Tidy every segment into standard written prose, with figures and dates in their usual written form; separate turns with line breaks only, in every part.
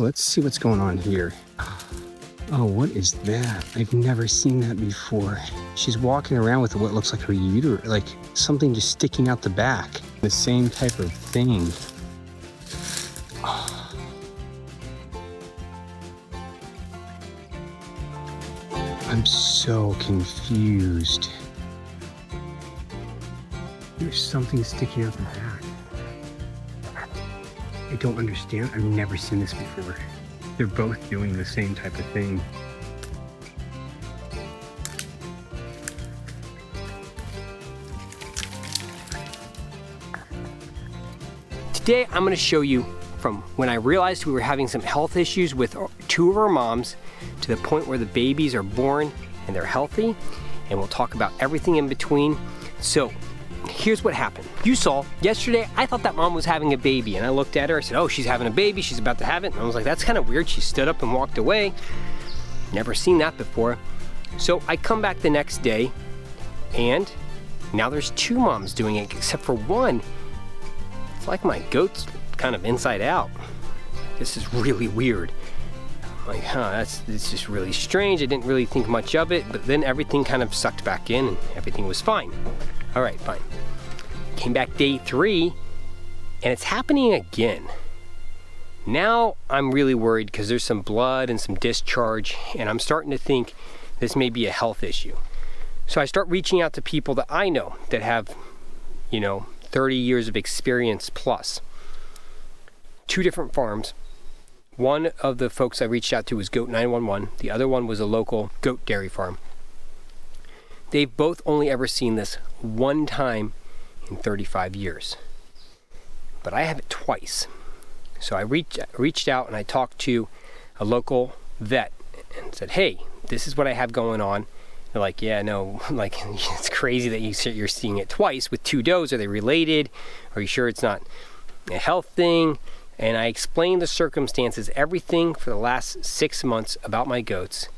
Let's see what's going on here. Oh, what is that? I've never seen that before. She's walking around with what looks like her uterus, like something just sticking out the back. The same type of thing. Oh. I'm so confused. There's something sticking out the back. I don't understand. I've never seen this before. They're both doing the same type of thing.
Today I'm going to show you from when I realized we were having some health issues with two of our moms to the point where the babies are born and they're healthy, and we'll talk about everything in between. So here's what happened. You saw yesterday, I thought that mom was having a baby, and I looked at her, I said, oh, she's having a baby, she's about to have it. And I was like, that's kind of weird. She stood up and walked away. Never seen that before. So I come back the next day, and now there's two moms doing it, except for one. It's like my goat's kind of inside out. This is really weird. I'm like, it's just really strange. I didn't really think much of it, but then everything kind of sucked back in and everything was fine. All right, fine. Came back day 3, and it's happening again. Now I'm really worried because there's some blood and some discharge, and I'm starting to think this may be a health issue. So I start reaching out to people that I know that have, 30 years of experience plus. 2 different farms. One of the folks I reached out to was Goat 911. The other one was a local goat dairy farm. They've both only ever seen this one time in 35 years. But I have it twice. So I reached out and I talked to a local vet and said, hey, this is what I have going on. They're like, yeah, no, like, it's crazy that you're seeing it twice with 2 does. Are they related? Are you sure it's not a health thing? And I explained the circumstances, everything for the last 6 months about my goats.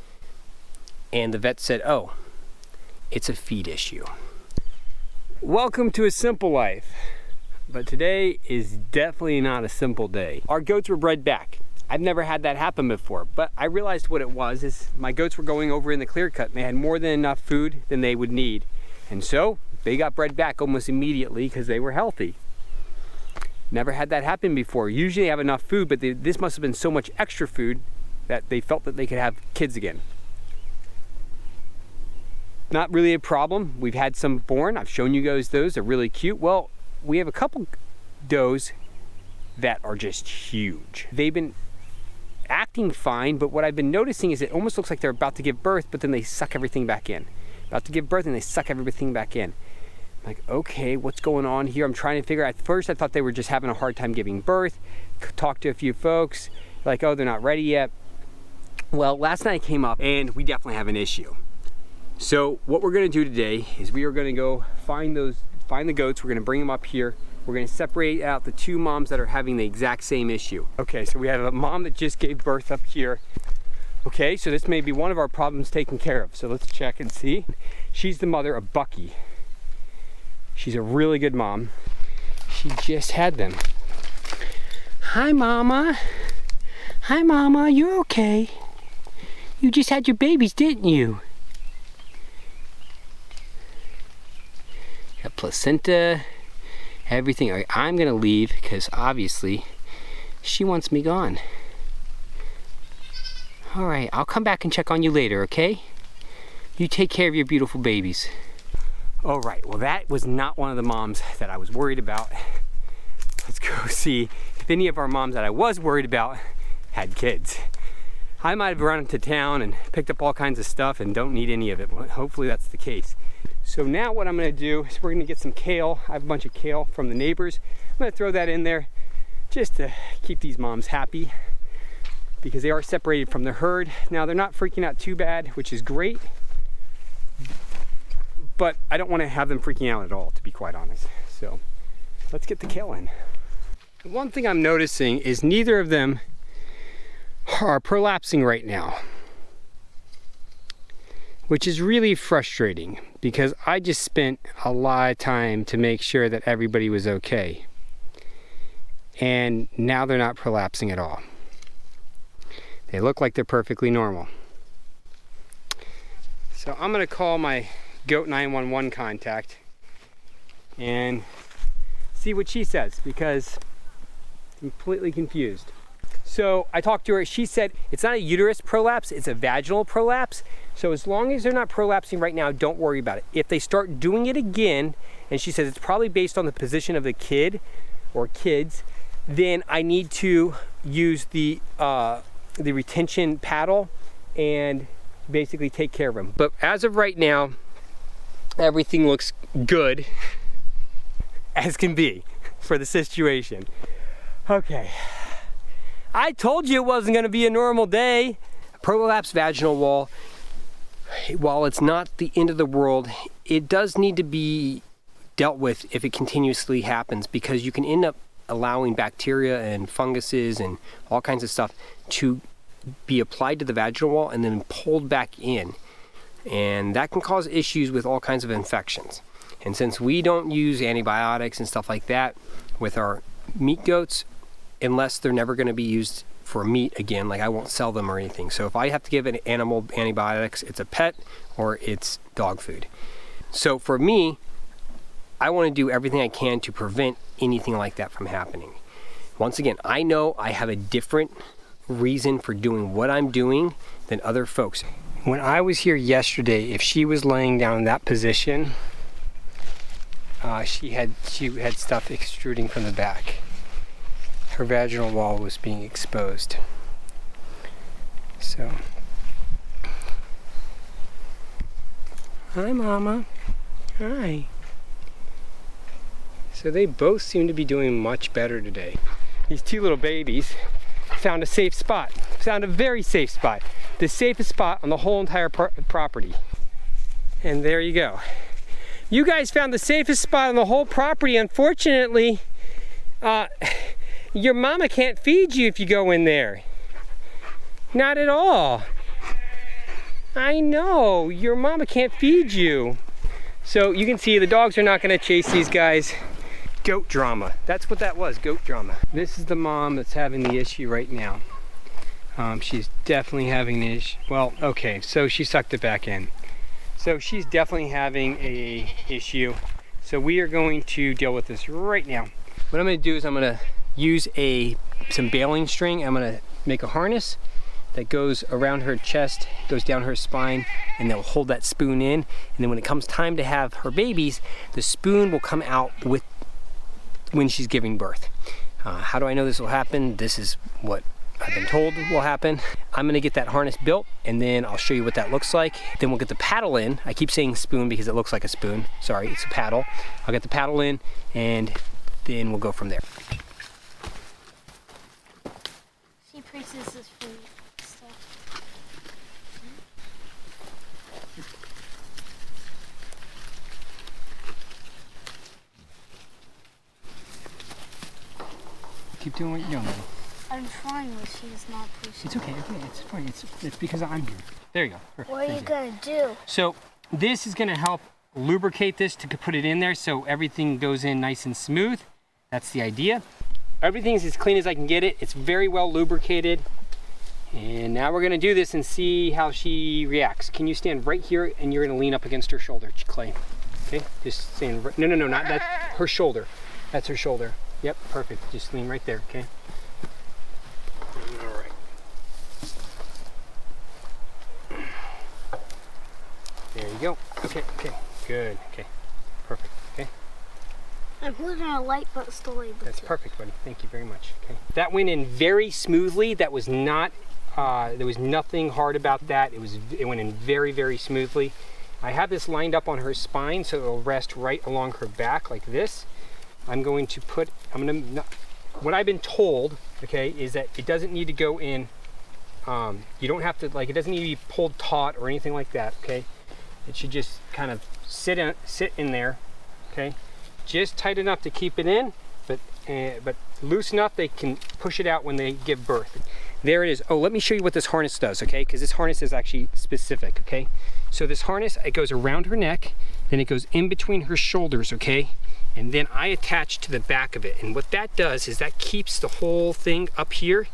And the vet said, oh, it's a feed issue. Welcome to a simple life. But today is definitely not a simple day. Our goats were bred back. I've never had that happen before, but I realized what it was is my goats were going over in the clear cut and they had more than enough food than they would need. And so they got bred back almost immediately because they were healthy. Never had that happen before. Usually they have enough food, but this must have been so much extra food that they felt that they could have kids again. Not really a problem. We've had some born. I've shown you guys those. They're really cute. Well, we have a couple does that are just huge. They've been acting fine, but what I've been noticing is it almost looks like they're about to give birth, but then they suck everything back in. About to give birth and they suck everything back in. I'm like, okay, what's going on here? I'm trying to figure out. At first I thought they were just having a hard time giving birth. Talked to a few folks, like, oh, they're not ready yet. Well, last night I came up and we definitely have an issue. So what we're gonna do today is we are gonna go find the goats. We're gonna bring them up here. We're gonna separate out the 2 moms that are having the exact same issue. Okay, so we have a mom that just gave birth up here. Okay, so this may be one of our problems taken care of. So let's check and see. She's the mother of Bucky. She's a really good mom. She just had them. Hi, Mama. Hi, Mama, you're okay. You just had your babies, didn't you? Got placenta. Everything. All right, I'm gonna leave because obviously she wants me gone. All right, I'll come back and check on you later, okay? You take care of your beautiful babies. All right, well, that was not one of the moms that I was worried about. Let's go see if any of our moms that I was worried about had kids. I might have run into town and picked up all kinds of stuff and don't need any of it. Hopefully that's the case. So now what I'm gonna do is we're gonna get some kale. I have a bunch of kale from the neighbors. I'm gonna throw that in there just to keep these moms happy because they are separated from the herd. Now they're not freaking out too bad, which is great, but I don't wanna have them freaking out at all, to be quite honest. So let's get the kale in. One thing I'm noticing is neither of them are prolapsing right now, which is really frustrating because I just spent a lot of time to make sure that everybody was okay. And now they're not prolapsing at all. They look like they're perfectly normal. So I'm gonna call my goat 911 contact and see what she says, because I'm completely confused. So I talked to her, she said it's not a uterus prolapse, it's a vaginal prolapse. So as long as they're not prolapsing right now, don't worry about it. If they start doing it again, and she says it's probably based on the position of the kid or kids, then I need to use the retention paddle and basically take care of them. But as of right now, everything looks good as can be for the situation. Okay, I told you it wasn't gonna be a normal day. Prolapsed vaginal wall, while it's not the end of the world, it does need to be dealt with if it continuously happens, because you can end up allowing bacteria and funguses and all kinds of stuff to be applied to the vaginal wall and then pulled back in. And that can cause issues with all kinds of infections. And since we don't use antibiotics and stuff like that with our meat goats, unless they're never going to be used for meat again, like I won't sell them or anything. So if I have to give an animal antibiotics, it's a pet or it's dog food. So for me, I want to do everything I can to prevent anything like that from happening. Once again, I know I have a different reason for doing what I'm doing than other folks. When I was here yesterday, if she was laying down in that position, she had stuff extruding from the back. Her vaginal wall was being exposed. So, hi Mama, hi. So they both seem to be doing much better today. These two little babies found a safe spot, found a very safe spot. The safest spot on the whole entire property. And there you go. You guys found the safest spot on the whole property. Unfortunately, your mama can't feed you if you go in there. Not at all. I know, your mama can't feed you. So you can see the dogs are not gonna chase these guys. Goat drama, that's what that was, goat drama. This is the mom that's having the issue right now. She's definitely having an issue. Well, okay, so she sucked it back in. So she's definitely having a issue. So we are going to deal with this right now. What I'm gonna do is I'm gonna use some baling string. I'm gonna make a harness that goes around her chest, goes down her spine, and they'll hold that spoon in. And then when it comes time to have her babies, the spoon will come out when she's giving birth. How do I know this will happen? This is what I've been told will happen. I'm gonna get that harness built and then I'll show you what that looks like. Then we'll get the paddle in. I keep saying spoon because it looks like a spoon. Sorry, it's a paddle. I'll get the paddle in and then we'll go from there.
She preaches this food stuff.
Keep doing what you're doing.
I'm trying, but she's not pushing.
It's okay, it's fine. It's because I'm here. There you go. Perfect.
What are you gonna do?
So this is gonna help lubricate this to put it in there so everything goes in nice and smooth. That's the idea. Everything's as clean as I can get it. It's very well lubricated. And now we're gonna do this and see how she reacts. Can you stand right here and you're gonna lean up against her shoulder, Clay? Okay, just stand right, no, not that, her shoulder. That's her shoulder. Yep, perfect, just lean right there, okay? All right. There you go. Okay, good, okay, perfect, okay?
I'm putting a light but still able to.
That's perfect, buddy. Thank you very much. Okay. That went in very smoothly. That was not, there was nothing hard about that. It went in very, very smoothly. I have this lined up on her spine so it'll rest right along her back like this. What I've been told, okay, is that it doesn't need to go in, you don't have to, like, it doesn't need to be pulled taut or anything like that, okay? It should just kind of sit in there, okay? Just tight enough to keep it in, but loose enough they can push it out when they give birth. There it is. Oh, let me show you what this harness does, okay? Because this harness is actually specific, okay? So this harness, it goes around her neck, then it goes in between her shoulders, okay? And then I attach to the back of it. And what that does is that keeps the whole thing up here,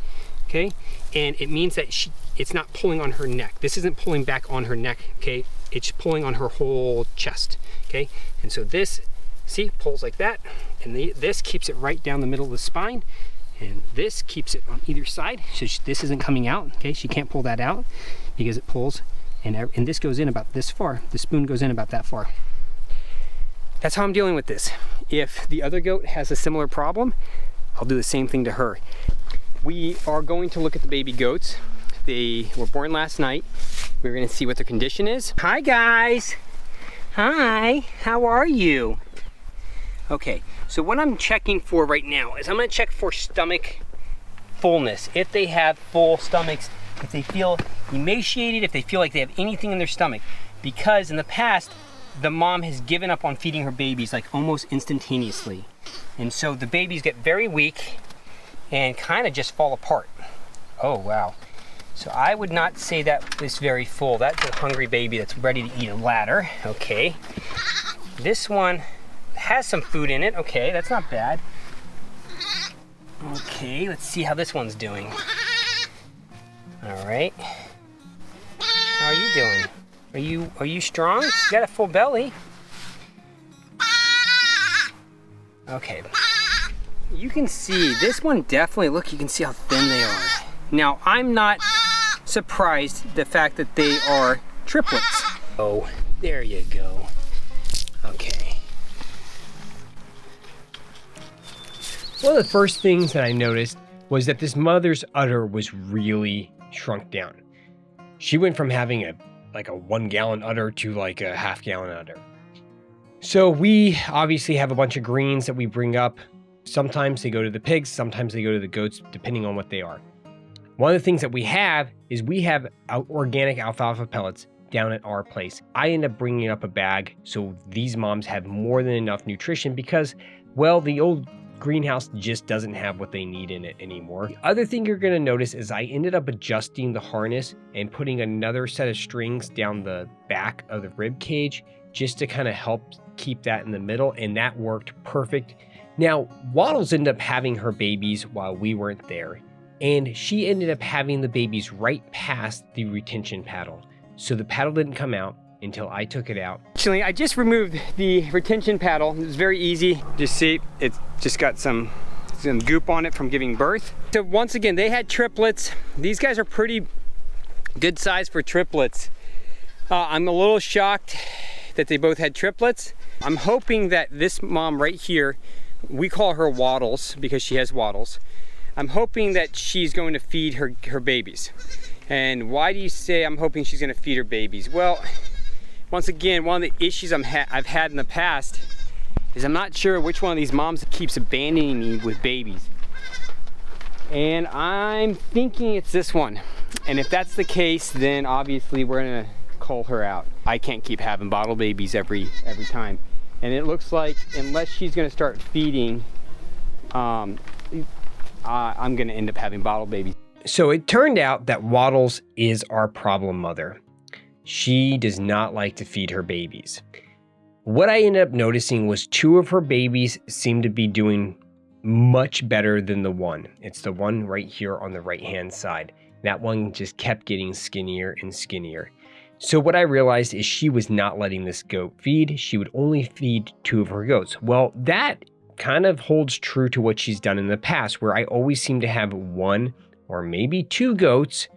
okay? and it means that it's not pulling on her neck. This isn't pulling back on her neck, okay? It's pulling on her whole chest, okay? And so this, see, pulls like that, and this keeps it right down the middle of the spine, and this keeps it on either side, so this isn't coming out, okay? She can't pull that out because it pulls, and this goes in about this far. The spoon goes in about that far. That's how I'm dealing with this. If the other goat has a similar problem, I'll do the same thing to her. We are going to look at the baby goats. They were born last night. We're gonna see what their condition is. Hi guys. Hi, how are you? Okay, so what I'm checking for right now is I'm gonna check for stomach fullness. If they have full stomachs, if they feel emaciated, if they feel like they have anything in their stomach. Because in the past, the mom has given up on feeding her babies like almost instantaneously. And so the babies get very weak and kind of just fall apart. Oh, wow. So I would not say that is very full. That's a hungry baby that's ready to eat a ladder. Okay. This one has some food in it. Okay, that's not bad. Okay, let's see how this one's doing. All right. How are you doing? Are you strong? You got a full belly. Okay. You can see this one definitely, look, you can see how thin they are. Now, I'm not surprised the fact that they are triplets. Oh, there you go. Okay. One of the first things that I noticed was that this mother's udder was really shrunk down. She went from having a 1 gallon udder to like a half gallon udder. So we obviously have a bunch of greens that we bring up. Sometimes they go to the pigs, sometimes they go to the goats, depending on what they are. One of the things that we have is we have organic alfalfa pellets down at our place. I end up bringing up a bag so these moms have more than enough nutrition because, well, the old greenhouse just doesn't have what they need in it anymore. The other thing you're going to notice is I ended up adjusting the harness and putting another set of strings down the back of the rib cage just to kind of help keep that in the middle, and that worked perfect. Now, Waddles ended up having her babies while we weren't there, and she ended up having the babies right past the retention paddle. So the paddle didn't come out until I took it out. Actually, I just removed the retention paddle. It was very easy. Just see, it's just got some goop on it from giving birth. So once again, they had triplets. These guys are pretty good size for triplets. I'm a little shocked that they both had triplets. I'm hoping that this mom right here, we call her Waddles because she has waddles. I'm hoping that she's going to feed her babies. And why do you say I'm hoping she's going to feed her babies? Well, once again, one of the issues I've had in the past is I'm not sure which one of these moms keeps abandoning me with babies. And I'm thinking it's this one. And if that's the case, then obviously we're going to call her out. I can't keep having bottle babies every time. And it looks like unless she's going to start feeding, I'm going to end up having bottle babies. So it turned out that Waddles is our problem mother. She does not like to feed her babies. What I ended up noticing was 2 of her babies seem to be doing much better than the one. It's the one right here on the right-hand side. That one just kept getting skinnier and skinnier. So what I realized is she was not letting this goat feed. She would only feed 2 of her goats. Well, that kind of holds true to what she's done in the past, where I always seem to have 1 or maybe 2 goats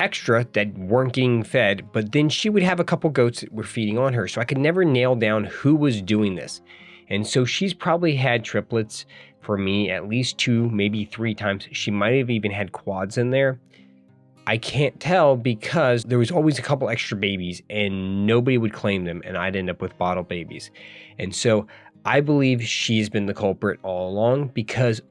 extra that weren't getting fed, but then she would have a couple goats that were feeding on her. So I could never nail down who was doing this. And so she's probably had triplets for me at least 2, maybe 3 times. She might have even had quads in there. I can't tell because there was always a couple extra babies and nobody would claim them, and I'd end up with bottle babies. And so I believe she's been the culprit all along because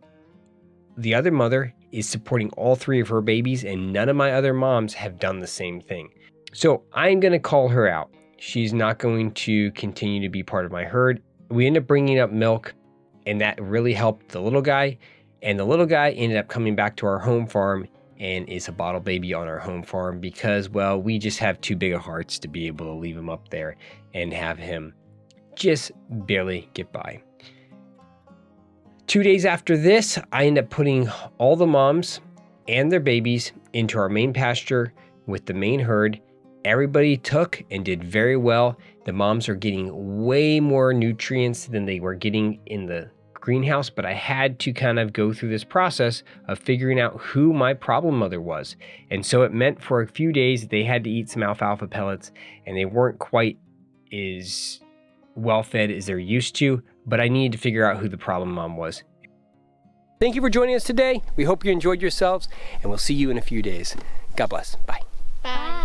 the other mother is supporting all 3 of her babies, and none of my other moms have done the same thing. So I'm going to call her out. She's not going to continue to be part of my herd. We end up bringing up milk, and that really helped the little guy. And the little guy ended up coming back to our home farm and is a bottle baby on our home farm because, well, we just have too big of hearts to be able to leave him up there and have him just barely get by. 2 days after this, I end up putting all the moms and their babies into our main pasture with the main herd. Everybody took and did very well. The moms are getting way more nutrients than they were getting in the greenhouse, but I had to kind of go through this process of figuring out who my problem mother was. And so it meant for a few days they had to eat some alfalfa pellets, and they weren't quite as well fed as they're used to, but I needed to figure out who the problem mom was. Thank you for joining us today. We hope you enjoyed yourselves, and we'll see you in a few days. God bless. Bye.
Bye.